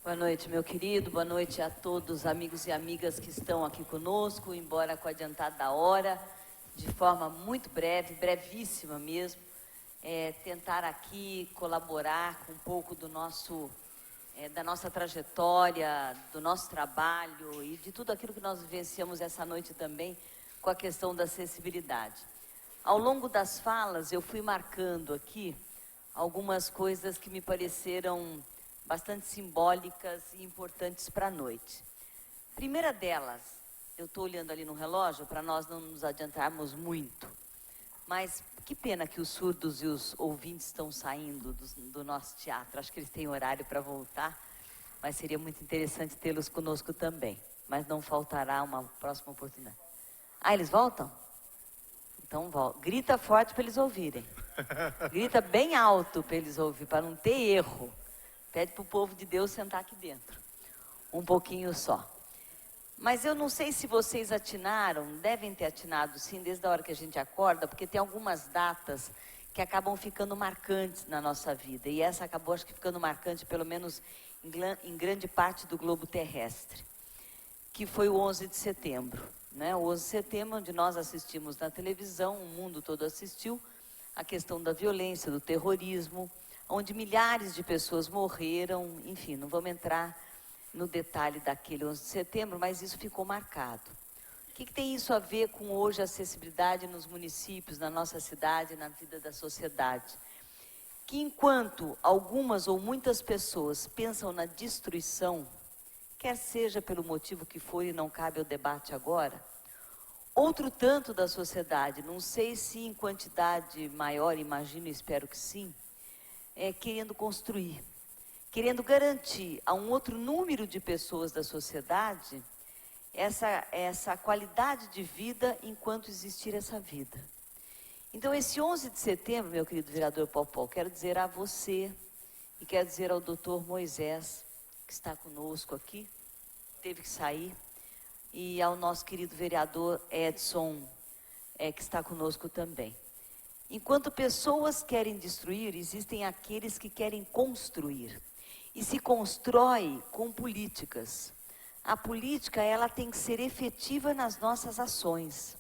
Boa noite, meu querido. Boa noite a todos, amigos e amigas que estão aqui conosco, embora com adiantado da hora, de forma muito breve, brevíssima mesmo, tentar aqui colaborar com um pouco do nosso, da nossa trajetória, do nosso trabalho e de tudo aquilo que nós vivenciamos essa noite também com a questão da acessibilidade. Ao longo das falas, eu fui marcando aqui algumas coisas que me pareceram bastante simbólicas e importantes para a noite. Primeira delas, eu estou olhando ali no relógio para nós não nos adiantarmos muito, mas que pena que os surdos e os ouvintes estão saindo do nosso teatro. Acho que eles têm horário para voltar, mas seria muito interessante tê-los conosco também. Mas não faltará uma próxima oportunidade. Ah, eles voltam? Então volta. Grita forte para eles ouvirem. Grita bem alto para eles ouvirem, para não ter erro. Pede para o povo de Deus sentar aqui dentro. Um pouquinho só. Mas eu não sei se vocês atinaram, devem ter atinado sim, desde a hora que a gente acorda, porque tem algumas datas que acabam ficando marcantes na nossa vida. E essa acabou, acho que, ficando marcante, pelo menos em grande parte do globo terrestre, que foi o 11 de setembro. Né? O 11 de setembro, onde nós assistimos na televisão, o mundo todo assistiu, a questão da violência, do terrorismo, onde milhares de pessoas morreram, enfim, não vamos entrar no detalhe daquele 11 de setembro, mas isso ficou marcado. O que tem isso a ver com hoje a acessibilidade nos municípios, na nossa cidade, na vida da sociedade? Que enquanto algumas ou muitas pessoas pensam na destruição, quer seja pelo motivo que for e não cabe ao debate agora, outro tanto da sociedade, não sei se em quantidade maior, imagino e espero que sim, querendo construir, querendo garantir a um outro número de pessoas da sociedade essa qualidade de vida enquanto existir essa vida. Então, esse 11 de setembro, meu querido vereador Popó, quero dizer a você e quero dizer ao doutor Moisés, que está conosco aqui, teve que sair, e ao nosso querido vereador Edson, que está conosco também. Enquanto pessoas querem destruir, existem aqueles que querem construir. E se constrói com políticas. A política, ela tem que ser efetiva nas nossas ações.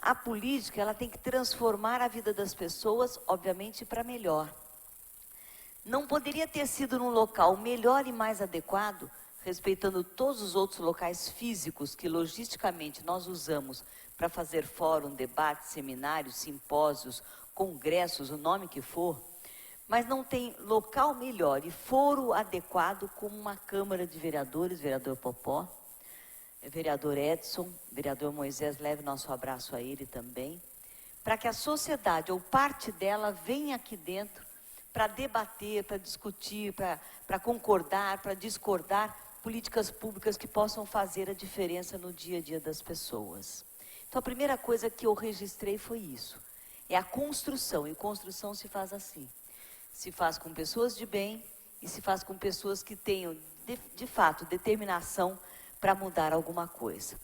A política, ela tem que transformar a vida das pessoas, obviamente, para melhor. Não poderia ter sido num local melhor e mais adequado, respeitando todos os outros locais físicos que logisticamente nós usamos para fazer fórum, debates, seminários, simpósios, congressos, o nome que for, mas não tem local melhor e foro adequado como uma Câmara de Vereadores, vereador Popó, vereador Edson, vereador Moisés, leve nosso abraço a ele também, para que a sociedade ou parte dela venha aqui dentro para debater, para discutir, para concordar, para discordar políticas públicas que possam fazer a diferença no dia a dia das pessoas. Então, a primeira coisa que eu registrei foi isso. É a construção, e construção se faz assim. Se faz com pessoas de bem e se faz com pessoas que tenham, de fato, determinação para mudar alguma coisa.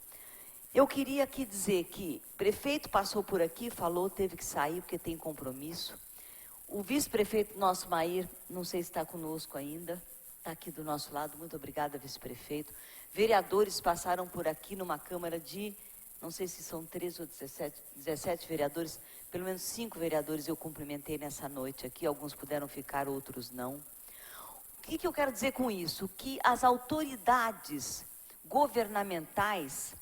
Eu queria aqui dizer que o prefeito passou por aqui, falou, teve que sair porque tem compromisso. O vice-prefeito nosso, Mair, não sei se está conosco ainda, está aqui do nosso lado, muito obrigada, vice-prefeito. Vereadores passaram por aqui numa Câmara de, não sei se são 13 ou 17 vereadores, pelo menos 5 vereadores eu cumprimentei nessa noite aqui, alguns puderam ficar, outros não. O que eu quero dizer com isso? Que as autoridades governamentais,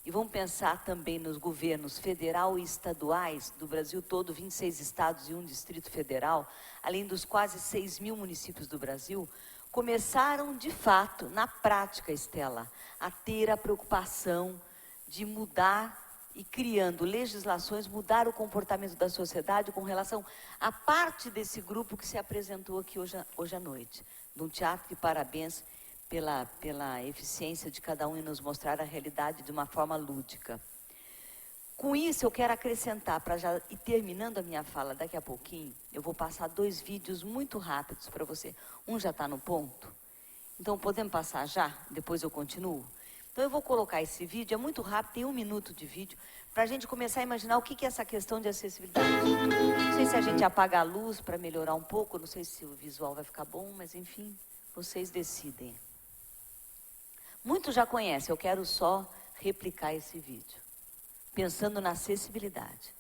e vamos pensar também nos governos federal e estaduais do Brasil todo, 26 estados e um distrito federal, além dos quase 6 mil municípios do Brasil, começaram de fato, na prática, Estela, a ter a preocupação de mudar e criando legislações, mudar o comportamento da sociedade com relação à parte desse grupo que se apresentou aqui hoje à noite. Num teatro de parabéns pela eficiência de cada um em nos mostrar a realidade de uma forma lúdica. Com isso, eu quero acrescentar, para já ir terminando a minha fala daqui a pouquinho, eu vou passar 2 vídeos muito rápidos para você. Um já está no ponto, então podemos passar já? Depois eu continuo? Então eu vou colocar esse vídeo, é muito rápido, tem 1 minuto de vídeo, para a gente começar a imaginar o que é essa questão de acessibilidade. Não sei se a gente apaga a luz para melhorar um pouco, não sei se o visual vai ficar bom, mas enfim, vocês decidem. Muitos já conhecem, eu quero só replicar esse vídeo, pensando na acessibilidade.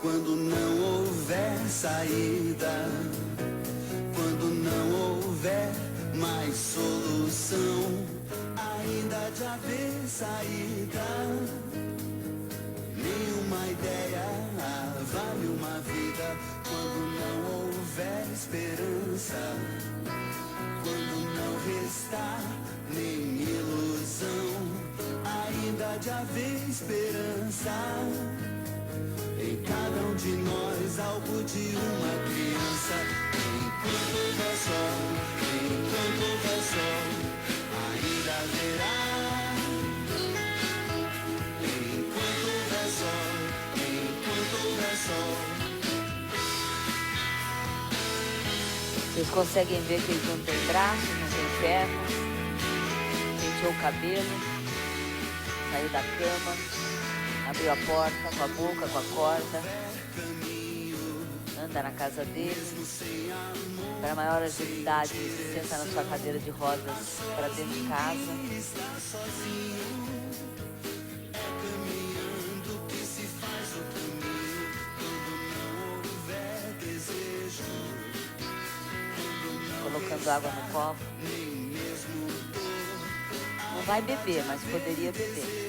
Quando não houver saída, quando não houver mais solução, ainda de haver saída, nenhuma ideia vale uma vida. Quando não houver esperança, quando não restar nem ilusão, ainda de haver esperança. Em cada um de nós, algo de uma criança. Enquanto houver sol, enquanto houver sol, ainda haverá. Enquanto houver sol, enquanto houver sol. Vocês conseguem ver que ele não tem braço, não tem perna, penteou o cabelo, saiu da cama, abriu a porta com a boca, com a corda, anda na casa dele. Para maior agilidade, senta na sua cadeira de rodas para dentro de casa. Colocando água no copo. Não vai beber, mas poderia beber.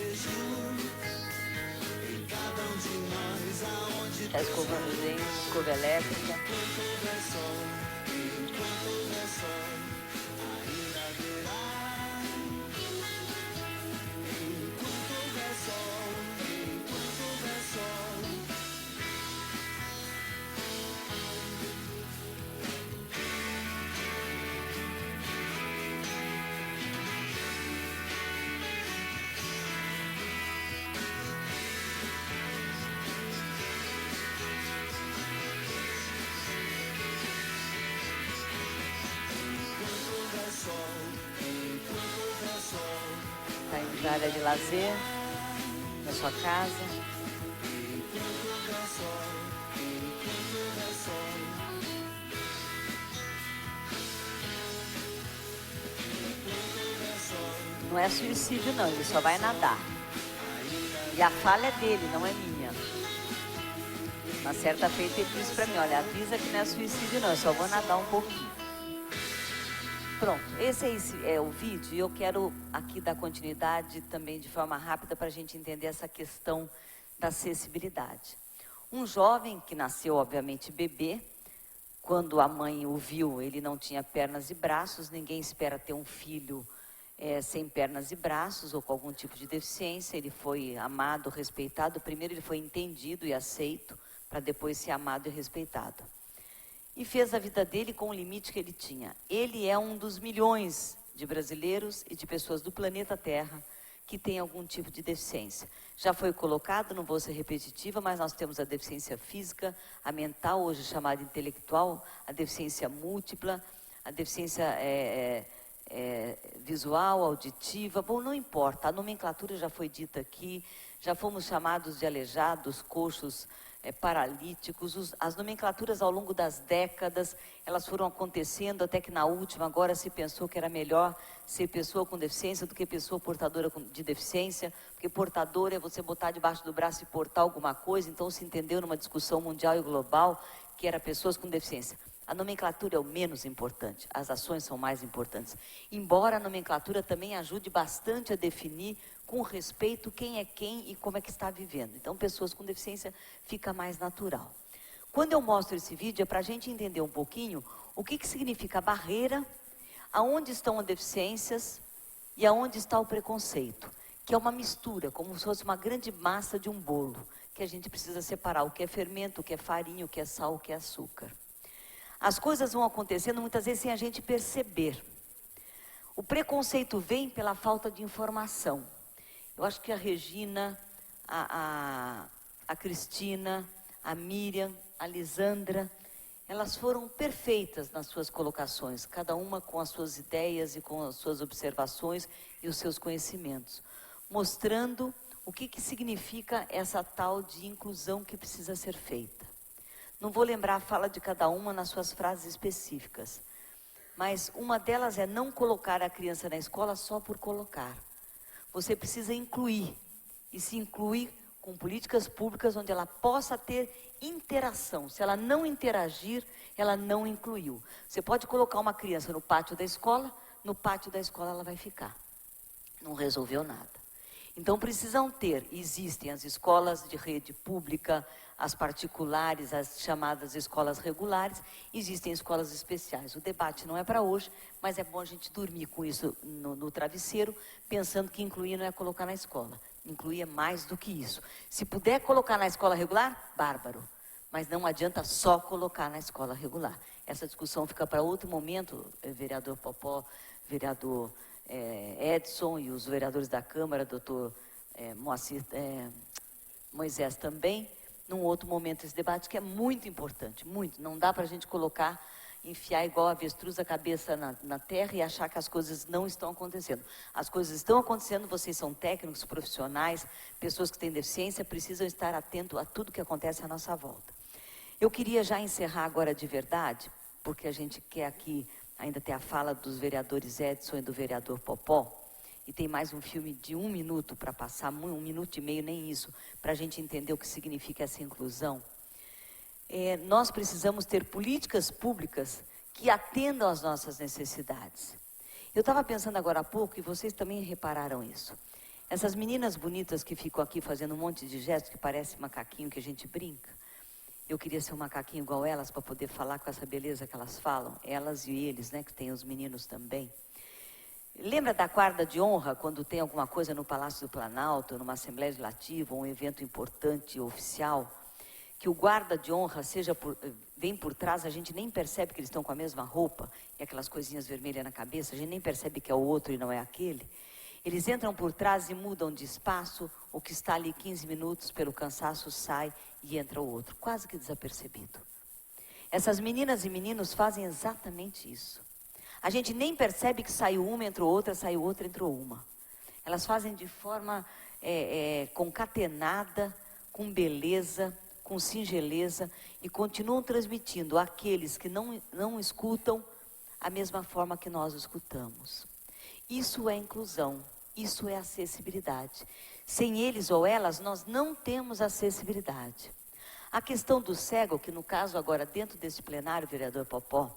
Está escovando os dentes, escova elétrica. Está indo para a área de lazer, na sua casa. Não é suicídio não, ele só vai nadar. E a fala é dele, não é minha. Uma certa feita ele disse para mim, olha, avisa que não é suicídio não, eu só vou nadar um pouquinho. Pronto, esse é o vídeo e eu quero aqui dar continuidade também de forma rápida para a gente entender essa questão da acessibilidade. Um jovem que nasceu, obviamente, bebê, quando a mãe o viu, ele não tinha pernas e braços, ninguém espera ter um filho sem pernas e braços ou com algum tipo de deficiência. Ele foi amado, respeitado, primeiro ele foi entendido e aceito, para depois ser amado e respeitado. E fez a vida dele com o limite que ele tinha. Ele é um dos milhões de brasileiros e de pessoas do planeta Terra que tem algum tipo de deficiência. Já foi colocado, não vou ser repetitiva, mas nós temos a deficiência física, a mental, hoje chamada intelectual, a deficiência múltipla, a deficiência visual, auditiva. Bom, não importa, a nomenclatura já foi dita aqui, já fomos chamados de aleijados, coxos, paralíticos. As nomenclaturas ao longo das décadas, elas foram acontecendo até que na última agora se pensou que era melhor ser pessoa com deficiência do que pessoa portadora de deficiência, porque portador é você botar debaixo do braço e portar alguma coisa, então se entendeu numa discussão mundial e global que era pessoas com deficiência. A nomenclatura é o menos importante, as ações são mais importantes. Embora a nomenclatura também ajude bastante a definir com respeito quem é quem e como é que está vivendo. Então, pessoas com deficiência fica mais natural. Quando eu mostro esse vídeo é para a gente entender um pouquinho o que significa a barreira, aonde estão as deficiências e aonde está o preconceito, que é uma mistura, como se fosse uma grande massa de um bolo, que a gente precisa separar o que é fermento, o que é farinha, o que é sal, o que é açúcar. As coisas vão acontecendo muitas vezes sem a gente perceber. O preconceito vem pela falta de informação. Eu acho que a Regina, a Cristina, a Miriam, a Lisandra, elas foram perfeitas nas suas colocações, cada uma com as suas ideias e com as suas observações e os seus conhecimentos, mostrando o que que significa essa tal de inclusão que precisa ser feita. Não vou lembrar a fala de cada uma nas suas frases específicas, mas uma delas é não colocar a criança na escola só por colocar. Você precisa incluir, e se incluir com políticas públicas onde ela possa ter interação. Se ela não interagir, ela não incluiu. Você pode colocar uma criança no pátio da escola, no pátio da escola ela vai ficar. Não resolveu nada. Então precisam ter, existem as escolas de rede pública, as particulares, as chamadas escolas regulares, existem escolas especiais. O debate não é para hoje, mas é bom a gente dormir com isso no travesseiro, pensando que incluir não é colocar na escola. Incluir é mais do que isso. Se puder colocar na escola regular, bárbaro. Mas não adianta só colocar na escola regular. Essa discussão fica para outro momento, vereador Popó, vereador Edson e os vereadores da Câmara, doutor Moisés também, num outro momento esse debate que é muito importante, muito. Não dá para a gente colocar, enfiar igual avestruz a cabeça na terra e achar que as coisas não estão acontecendo. As coisas estão acontecendo, vocês são técnicos, profissionais, pessoas que têm deficiência, precisam estar atentos a tudo que acontece à nossa volta. Eu queria já encerrar agora de verdade, porque a gente quer aqui ainda ter a fala dos vereadores Edson e do vereador Popó, e tem mais um filme de 1 minuto para passar, 1 minuto e meio, nem isso, para a gente entender o que significa essa inclusão. Nós precisamos ter políticas públicas que atendam às nossas necessidades. Eu estava pensando agora há pouco, e vocês também repararam isso. Essas meninas bonitas que ficam aqui fazendo um monte de gestos, que parece macaquinho que a gente brinca, eu queria ser um macaquinho igual elas, para poder falar com essa beleza que elas falam, elas e eles, né, que tem os meninos também. Lembra da guarda de honra, quando tem alguma coisa no Palácio do Planalto, numa Assembleia Legislativa, um evento importante, oficial, que o guarda de honra vem por trás, a gente nem percebe que eles estão com a mesma roupa, e aquelas coisinhas vermelhas na cabeça, a gente nem percebe que é o outro e não é aquele. Eles entram por trás e mudam de espaço, o que está ali 15 minutos, pelo cansaço, sai e entra o outro, quase que desapercebido. Essas meninas e meninos fazem exatamente isso. A gente nem percebe que saiu uma, entrou outra, saiu outra, entrou uma. Elas fazem de forma concatenada, com beleza, com singeleza, e continuam transmitindo àqueles que não escutam a mesma forma que nós escutamos. Isso é inclusão, isso é acessibilidade. Sem eles ou elas, nós não temos acessibilidade. A questão do cego, que no caso agora dentro desse plenário, vereador Popó,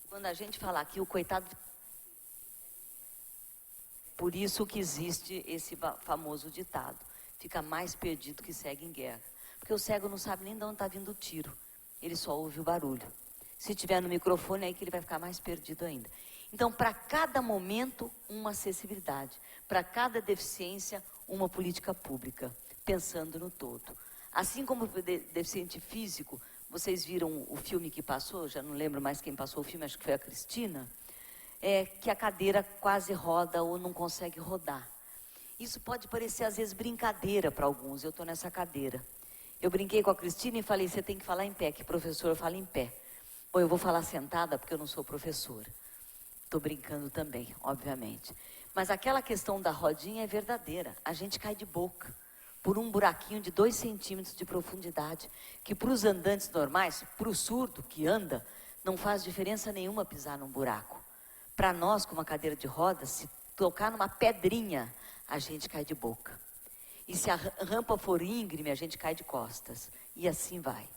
quando a gente falar aqui, o coitado... Por isso que existe esse famoso ditado, fica mais perdido que cego em guerra. Porque o cego não sabe nem de onde está vindo o tiro, ele só ouve o barulho. Se tiver no microfone, é aí que ele vai ficar mais perdido ainda. Então, para cada momento, uma acessibilidade. Para cada deficiência, uma política pública, pensando no todo. Assim como o deficiente físico, vocês viram o filme que passou, já não lembro mais quem passou o filme, acho que foi a Cristina, que a cadeira quase roda ou não consegue rodar. Isso pode parecer às vezes brincadeira para alguns, eu estou nessa cadeira. Eu brinquei com a Cristina e falei, você tem que falar em pé, que professor fala em pé. Bom, eu vou falar sentada porque eu não sou professora. Estou brincando também, obviamente. Mas aquela questão da rodinha é verdadeira, a gente cai de boca por um buraquinho de 2 centímetros de profundidade, que para os andantes normais, para o surdo que anda, não faz diferença nenhuma pisar num buraco. Para nós, com uma cadeira de rodas, se tocar numa pedrinha, a gente cai de boca. E se a rampa for íngreme, a gente cai de costas. E assim vai.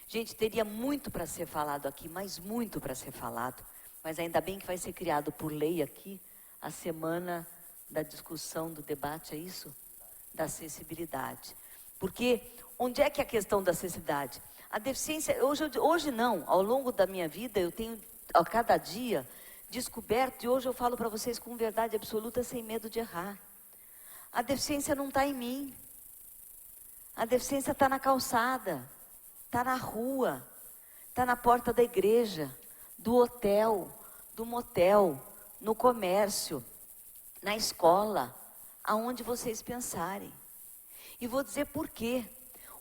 Gente, teria muito para ser falado aqui, mas muito para ser falado. Mas ainda bem que vai ser criado por lei aqui a semana da discussão, do debate, é isso? Da acessibilidade. Porque onde é que é a questão da acessibilidade? A deficiência, hoje não, ao longo da minha vida eu tenho a cada dia descoberto, e hoje eu falo para vocês com verdade absoluta, sem medo de errar. A deficiência não está em mim. A deficiência está na calçada, está na rua, está na porta da igreja, do hotel, do motel, no comércio, na escola, aonde vocês pensarem. E vou dizer por quê.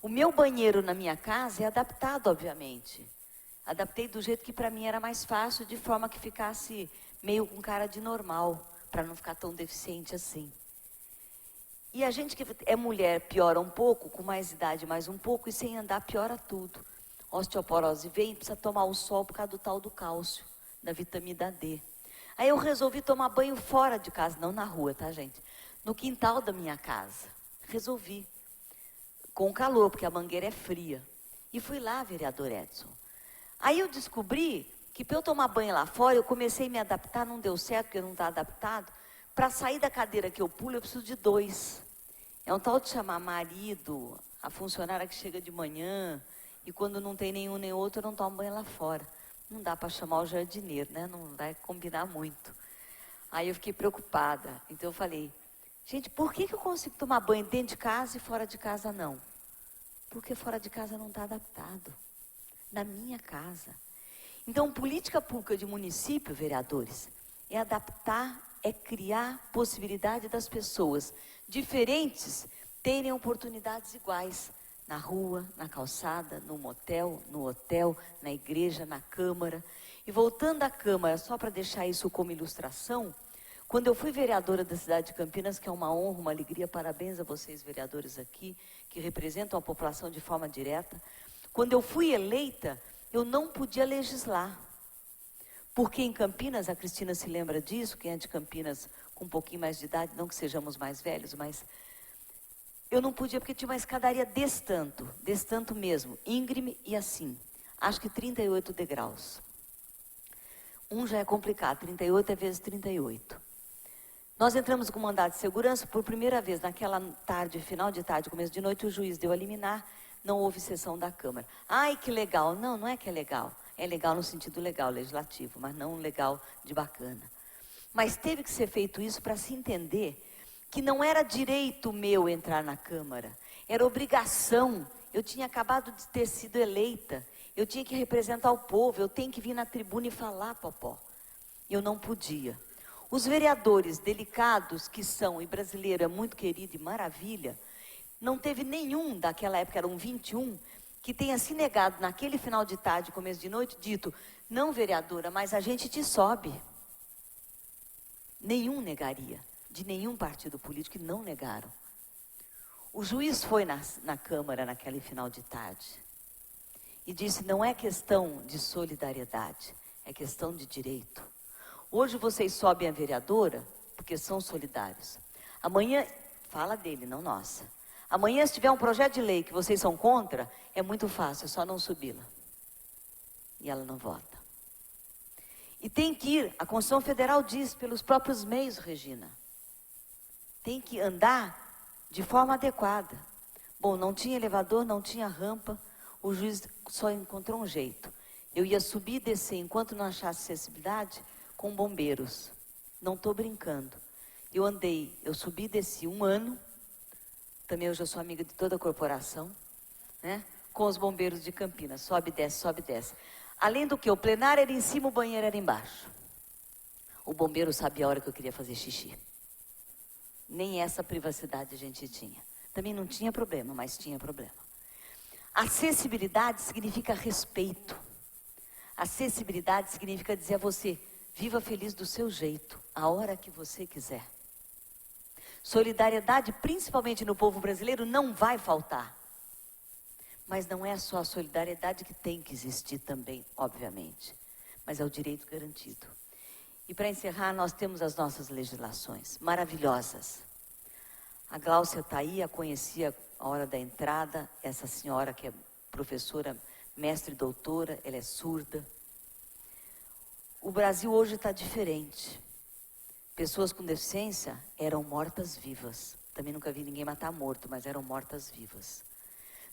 O meu banheiro na minha casa é adaptado, obviamente. Adaptei do jeito que para mim era mais fácil, de forma que ficasse meio com cara de normal, para não ficar tão deficiente assim. E a gente que é mulher piora um pouco, com mais idade mais um pouco, e sem andar piora tudo. Osteoporose vem, precisa tomar o sol por causa do tal do cálcio, da vitamina D. Aí eu resolvi tomar banho fora de casa, não na rua, tá, gente? No quintal da minha casa. Resolvi. Com calor, porque a mangueira é fria. E fui lá, vereador Edson. Aí eu descobri que para eu tomar banho lá fora, eu comecei a me adaptar, não deu certo, porque eu não estava adaptado. Para sair da cadeira que eu pulo, eu preciso de 2. É um tal de chamar marido, a funcionária que chega de manhã, e quando não tem nenhum nem outro, eu não tomo banho lá fora. Não dá para chamar o jardineiro, né? Não vai combinar muito. Aí eu fiquei preocupada. Então eu falei, gente, por que eu consigo tomar banho dentro de casa e fora de casa não? Porque fora de casa não está adaptado. Na minha casa. Então, política pública de município, vereadores, é adaptar, é criar possibilidade das pessoas diferentes terem oportunidades iguais. Na rua, na calçada, no motel, no hotel, na igreja, na Câmara. E voltando à Câmara, só para deixar isso como ilustração, quando eu fui vereadora da cidade de Campinas, que é uma honra, uma alegria, parabéns a vocês vereadores aqui, que representam a população de forma direta. Quando eu fui eleita, eu não podia legislar. Porque em Campinas, a Cristina se lembra disso, quem é de Campinas com um pouquinho mais de idade, não que sejamos mais velhos, mas eu não podia porque tinha uma escadaria desse tanto mesmo, íngreme e assim, acho que 38 degraus. Um já é complicado, 38 é vezes 38. Nós entramos com mandado de segurança por primeira vez, naquela tarde, final de tarde, começo de noite, o juiz deu a liminar, não houve sessão da Câmara. Ai, que legal. Não, não é que é legal. É legal no sentido legal, legislativo, mas não legal de bacana. Mas teve que ser feito isso para se entender que não era direito meu entrar na Câmara, era obrigação. Eu tinha acabado de ter sido eleita, eu tinha que representar o povo, eu tenho que vir na tribuna e falar, Popó. Eu não podia. Os vereadores delicados que são, e brasileiro é muito querido e maravilha, não teve nenhum, daquela época eram 21, que tenha se negado naquele final de tarde, começo de noite, dito, não vereadora, mas a gente te sobe. Nenhum negaria, de nenhum partido político, que não negaram. O juiz foi na Câmara naquele final de tarde e disse, não é questão de solidariedade, é questão de direito. Hoje vocês sobem a vereadora porque são solidários. Amanhã, fala dele, não nossa. Amanhã, se tiver um projeto de lei que vocês são contra, é muito fácil, é só não subi-la. E ela não vota. E tem que ir, a Constituição Federal diz, pelos próprios meios, Regina. Tem que andar de forma adequada. Bom, não tinha elevador, não tinha rampa, o juiz só encontrou um jeito. Eu ia subir e descer, enquanto não achasse acessibilidade, com bombeiros. Não estou brincando. Eu subi e desci 1 ano, também eu já sou amiga de toda a corporação, né? Com os bombeiros de Campinas, sobe e desce, sobe e desce. Além do que, o plenário era em cima, o banheiro era embaixo. O bombeiro sabia a hora que eu queria fazer xixi. Nem essa privacidade a gente tinha. Também não tinha problema, mas tinha problema. Acessibilidade significa respeito. Acessibilidade significa dizer a você, viva feliz do seu jeito, a hora que você quiser. Solidariedade, principalmente no povo brasileiro, não vai faltar. Mas não é só a solidariedade que tem que existir também, obviamente. Mas é o direito garantido. E para encerrar, nós temos as nossas legislações maravilhosas. A Gláucia está aí, a conhecia a hora da entrada, essa senhora que é professora, mestre e doutora, ela é surda. O Brasil hoje está diferente. Pessoas com deficiência eram mortas-vivas. Também nunca vi ninguém matar morto, mas eram mortas-vivas.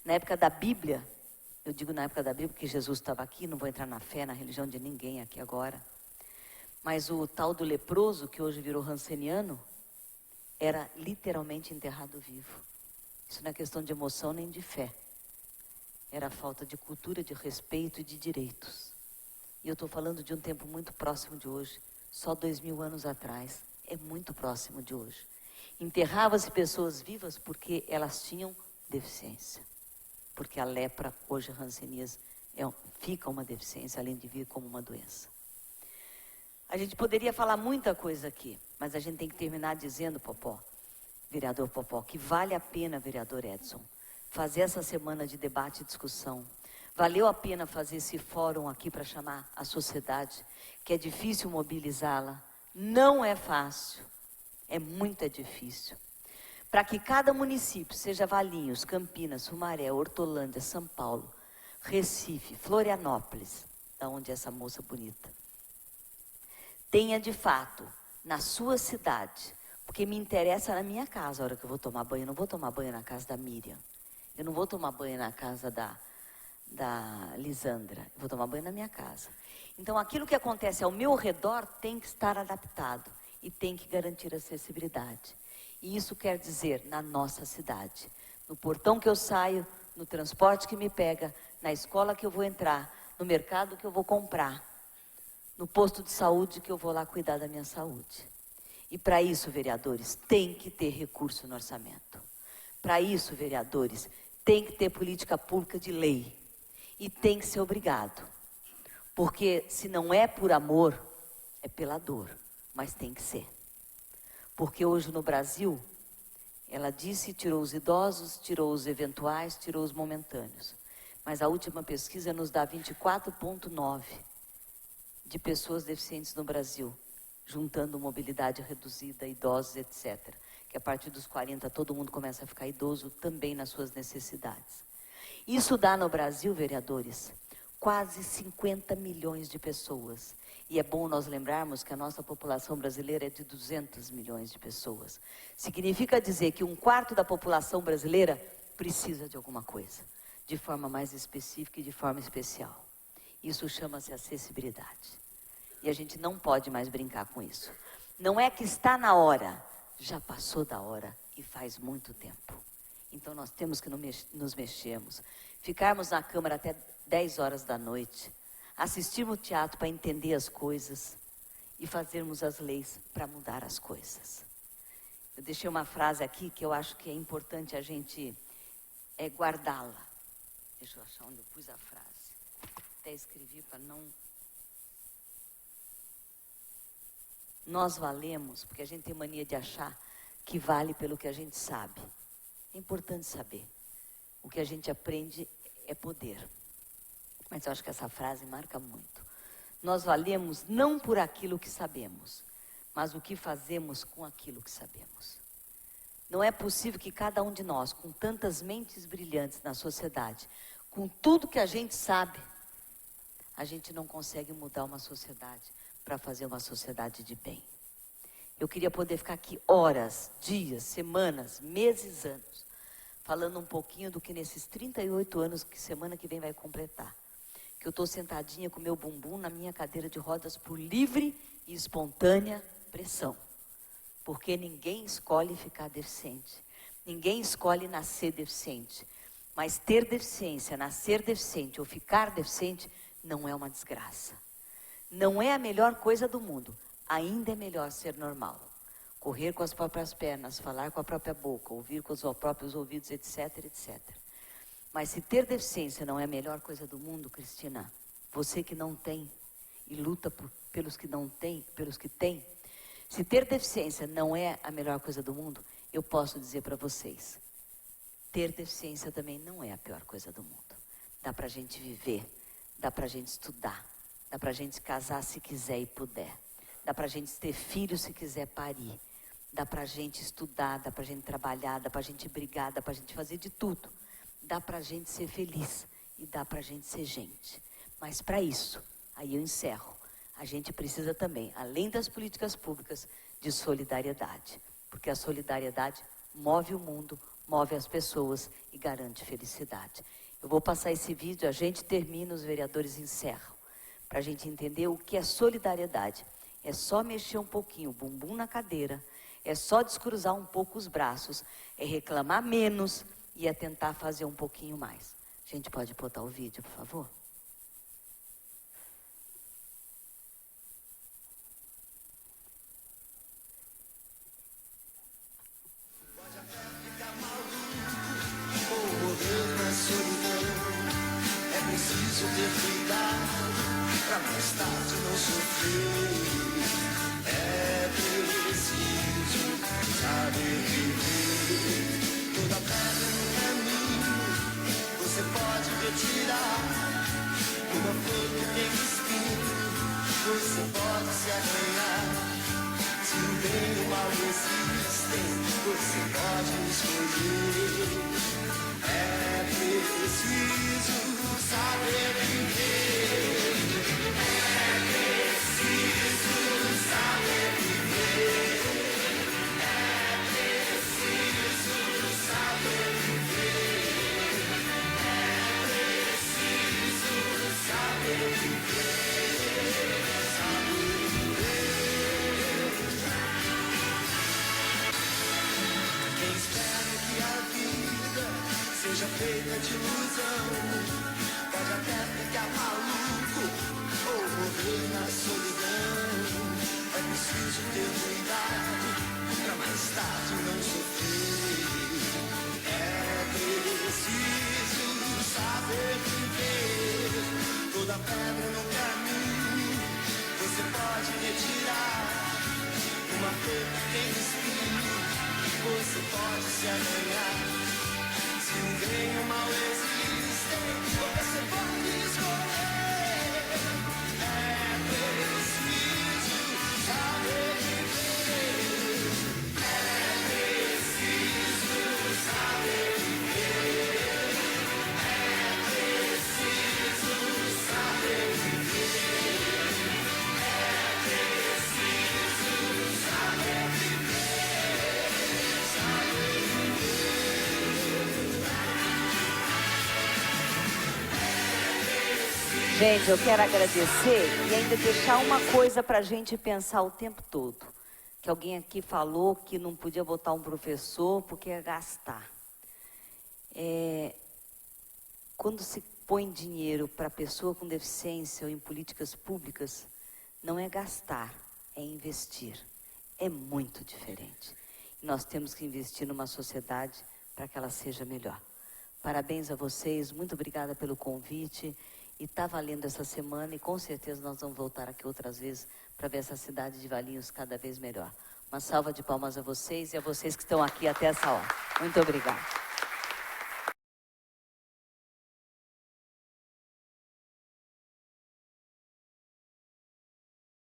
Na época da Bíblia, eu digo na época da Bíblia porque Jesus estava aqui, não vou entrar na fé, na religião de ninguém aqui agora. Mas o tal do leproso, que hoje virou ranceniano, era literalmente enterrado vivo. Isso não é questão de emoção nem de fé. Era falta de cultura, de respeito e de direitos. E eu estou falando de um tempo muito próximo de hoje. Só 2000 anos atrás. É muito próximo de hoje. Enterrava-se pessoas vivas porque elas tinham deficiência. Porque a lepra, hoje a hanseníase, fica uma deficiência, além de vir como uma doença. A gente poderia falar muita coisa aqui, mas a gente tem que terminar dizendo, Popó, vereador Popó, que vale a pena, vereador Edson, fazer essa semana de debate e discussão. Valeu a pena fazer esse fórum aqui para chamar a sociedade, que é difícil mobilizá-la. Não é fácil, é muito difícil. Para que cada município, seja Valinhos, Campinas, Sumaré, Hortolândia, São Paulo, Recife, Florianópolis, da onde é essa moça bonita, tenha de fato, na sua cidade, porque me interessa na minha casa a hora que eu vou tomar banho. Eu não vou tomar banho na casa da Miriam, eu não vou tomar banho na casa da Lisandra, eu vou tomar banho na minha casa. Então aquilo que acontece ao meu redor tem que estar adaptado e tem que garantir acessibilidade. E isso quer dizer na nossa cidade, no portão que eu saio, no transporte que me pega, na escola que eu vou entrar, no mercado que eu vou comprar, no posto de saúde que eu vou lá cuidar da minha saúde. E para isso, vereadores, tem que ter recurso no orçamento. Para isso, vereadores, tem que ter política pública de lei. E tem que ser obrigado. Porque se não é por amor, é pela dor. Mas tem que ser. Porque hoje no Brasil, ela disse, tirou os idosos, tirou os eventuais, tirou os momentâneos. Mas a última pesquisa nos dá 24,9% de pessoas deficientes no Brasil, juntando mobilidade reduzida, idosos, etc. Que a partir dos 40 todo mundo começa a ficar idoso também nas suas necessidades. Isso dá no Brasil, vereadores, quase 50 milhões de pessoas. E é bom nós lembrarmos que a nossa população brasileira é de 200 milhões de pessoas. Significa dizer que 1/4 da população brasileira precisa de alguma coisa, de forma mais específica e de forma especial. Isso chama-se acessibilidade. E a gente não pode mais brincar com isso. Não é que está na hora, já passou da hora e faz muito tempo. Então nós temos que nos mexermos, ficarmos na Câmara até 10 horas da noite, assistirmos o teatro para entender as coisas e fazermos as leis para mudar as coisas. Eu deixei uma frase aqui que eu acho que é importante a gente guardá-la. Deixa eu achar onde eu pus a frase. Até escrevi para não... Nós valemos, porque a gente tem mania de achar que vale pelo que a gente sabe. É importante saber. O que a gente aprende é poder. Mas eu acho que essa frase marca muito. Nós valemos não por aquilo que sabemos, mas o que fazemos com aquilo que sabemos. Não é possível que cada um de nós, com tantas mentes brilhantes na sociedade, com tudo que a gente sabe, a gente não consegue mudar uma sociedade para fazer uma sociedade de bem. Eu queria poder ficar aqui horas, dias, semanas, meses, anos, falando um pouquinho do que nesses 38 anos, que semana que vem vai completar, que eu estou sentadinha com meu bumbum na minha cadeira de rodas por livre e espontânea pressão. Porque ninguém escolhe ficar deficiente, ninguém escolhe nascer deficiente, mas ter deficiência, nascer deficiente ou ficar deficiente não é uma desgraça. Não é a melhor coisa do mundo, ainda é melhor ser normal. Correr com as próprias pernas, falar com a própria boca, ouvir com os próprios ouvidos, etc, etc. Mas se ter deficiência não é a melhor coisa do mundo, Cristina, você que não tem e luta pelos que não têm, pelos que têm, se ter deficiência não é a melhor coisa do mundo, eu posso dizer para vocês, ter deficiência também não é a pior coisa do mundo. Dá para a gente viver, dá para a gente estudar, dá para a gente casar se quiser e puder, dá para a gente ter filhos se quiser parir, dá para a gente estudar, dá para a gente trabalhar, dá para a gente brigar, dá para a gente fazer de tudo, dá para a gente ser feliz e dá para a gente ser gente. Mas para isso, aí eu encerro, a gente precisa também, além das políticas públicas, de solidariedade, porque a solidariedade move o mundo, move as pessoas e garante felicidade. Eu vou passar esse vídeo, a gente termina, os vereadores encerram, para a gente entender o que é solidariedade. É só mexer um pouquinho o bumbum na cadeira, é só descruzar um pouco os braços, é reclamar menos e é tentar fazer um pouquinho mais. A gente pode botar o vídeo, por favor? Preciso ter você pode escolher. É preciso saber viver. É preciso saber viver. É preciso saber viver. É preciso saber viver. Saber viver. Quem espera que a vida seja feita de ilusão pode até ficar maluco ou morrer na solidão. É preciso ter cuidado pra mais tarde não sofrer. É preciso saber viver. Toda pedra no caminho você pode retirar. Uma flor que tem espinho você pode se arranhar. Se um bem ou mal existe, você pode escolher. É preciso saber viver. É preciso saber viver. É preciso saber viver. É preciso saber viver. Saber viver. Gente, eu quero agradecer e ainda deixar uma coisa para a gente pensar o tempo todo. Que alguém aqui falou que não podia botar um professor porque ia gastar. Quando se põe dinheiro para pessoa com deficiência ou em políticas públicas, não é gastar, é investir. É muito diferente. E nós temos que investir numa sociedade para que ela seja melhor. Parabéns a vocês, muito obrigada pelo convite. E está valendo essa semana e com certeza nós vamos voltar aqui outras vezes para ver essa cidade de Valinhos cada vez melhor. Uma salva de palmas a vocês e a vocês que estão aqui até essa hora. Muito obrigada.